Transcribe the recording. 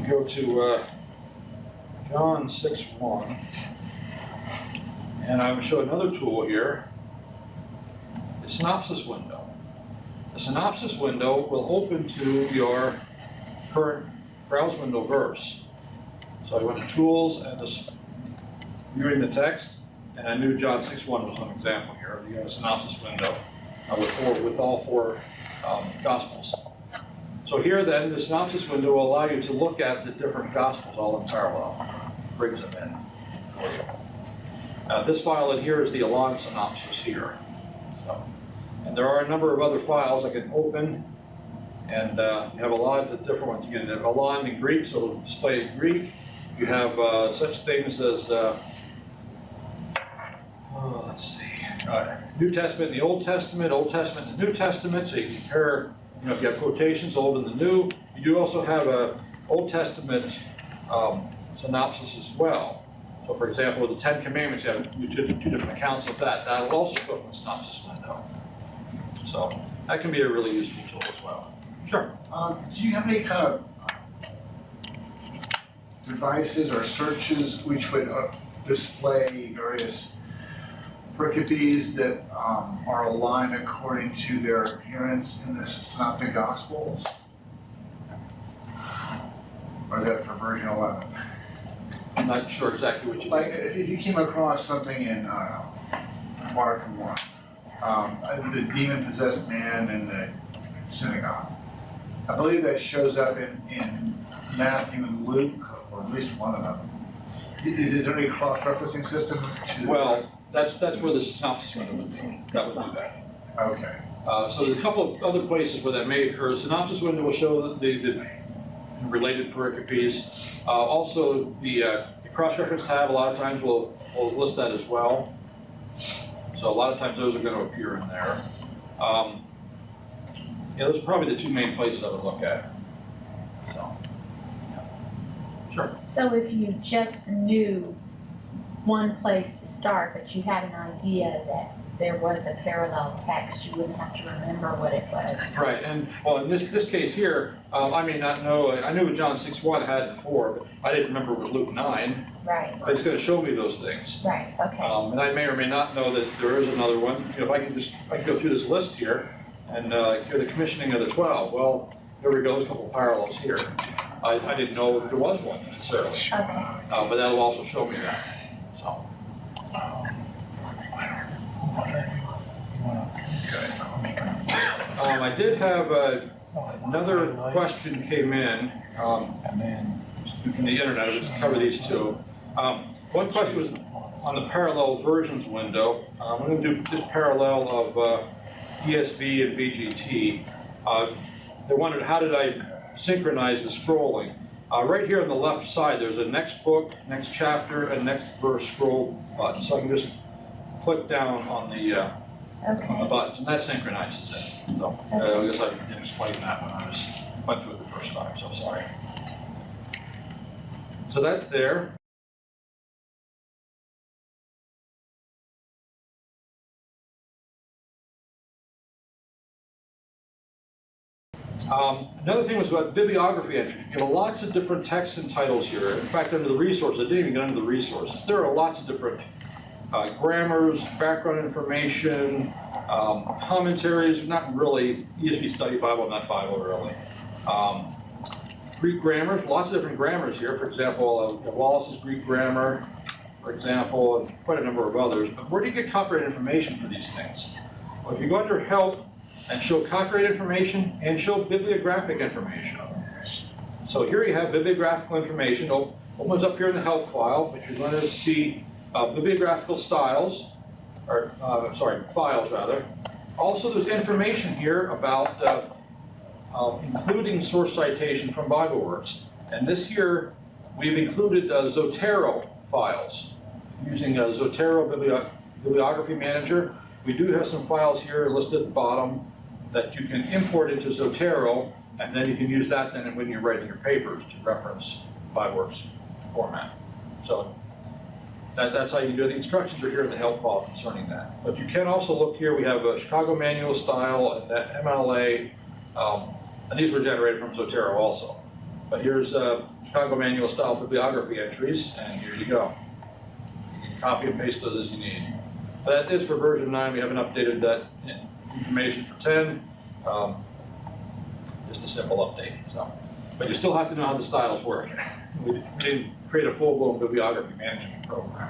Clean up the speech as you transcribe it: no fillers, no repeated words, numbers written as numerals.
go to John 6:1, and I'm going to show another tool here, the Synopsis window. The Synopsis window will open to your current browse window verse. So I went to Tools and this, viewing the text, and I knew John 6:1 was an example here. You have a Synopsis window with all four Gospels. So here then, the Synopsis window will allow you to look at the different Gospels all in parallel. Brings them in for you. This file in here is the Elan Synopsis here. So, and there are a number of other files I can open, and you have a lot of different ones. You can have Elan in Greek, so it'll display in Greek. You have such things as, let's see, New Testament and the Old Testament and the New Testament, so you can compare, you have quotations, Old and the New. You do also have a Old Testament synopsis as well. So for example, with the Ten Commandments, you have two different accounts of that. That'll also show up in the Synopsis window. So that can be a really useful tool as well. Sure. Do you have any kind of devices or searches which would display various pericopes that are aligned according to their appearance in the Synoptic Gospels? Or is that for version 11? I'm not sure exactly what you like mean. if you came across something in, I don't know, Mark 1, the demon-possessed man in the synagogue. I believe that shows up in Matthew and Luke, or at least one of them. Is there any cross-referencing system? Well, that's where the Synopsis window would be. That would do that. Okay. So there's a couple of other places where that may occur. The Synopsis window will show the related pericopes. Also, the cross-reference tab a lot of times will list that as well. So a lot of times those are going to appear in there. Yeah, those are probably the two main places I would look at. So, yeah. Sure. So if you just knew one place to start, but you had an idea that there was a parallel text, you wouldn't have to remember what it was. Right, and well, in this case here, I may not know. I knew what John 6:1 had before, but I didn't remember it was Luke 9. Right. But it's going to show me those things. Right. Okay. And I may or may not know that there is another one. You know, if I can go through this list here, and here the commissioning of the 12. Well, there we go. There's a couple of parallels here. I didn't know that there was one necessarily. Okay. But that'll also show me that. So. I did have another question came in from the internet. I'll just cover these two. One question was on the parallel versions window. I'm going to do just parallel of ESV and VGT. They wondered, how did I synchronize the scrolling? Right here on the left side, there's a next book, next chapter, and next verse scroll button. So I can just click down on the buttons, and that synchronizes it. So I guess I didn't explain that when I went through it the first time, so sorry. So that's there. Another thing was about bibliography entries. You get lots of different texts and titles here. In fact, under the resources, I didn't even get under the resources. There are lots of different grammars, background information, commentaries, not really, ESV Study Bible, not Bible really. Greek grammars, lots of different grammars here. For example, Wallace's Greek grammar, for example, and quite a number of others. But where do you get copyright information for these things? Well, if you go under Help and show copyright information and show bibliographic information. So here you have bibliographical information. Opens up here in the Help file, but you're going to see bibliographical styles, or files rather. Also, there's information here about including source citation from BibleWorks. And this here, we've included Zotero files. Using Zotero Bibliography Manager, we do have some files here listed at the bottom that you can import into Zotero, and then you can use that then when you're writing your papers to reference BibleWorks format. So that's how you do it. The instructions are here in the help file concerning that. But you can also look here. We have a Chicago Manual Style and that MLA, and these were generated from Zotero also. But here's Chicago Manual style bibliography entries, and here you go. You can copy and paste those as you need. That is for version 9. We haven't updated that information for 10. Just a simple update. So, but you still have to know how the styles work. We didn't create a full-blown bibliography management program.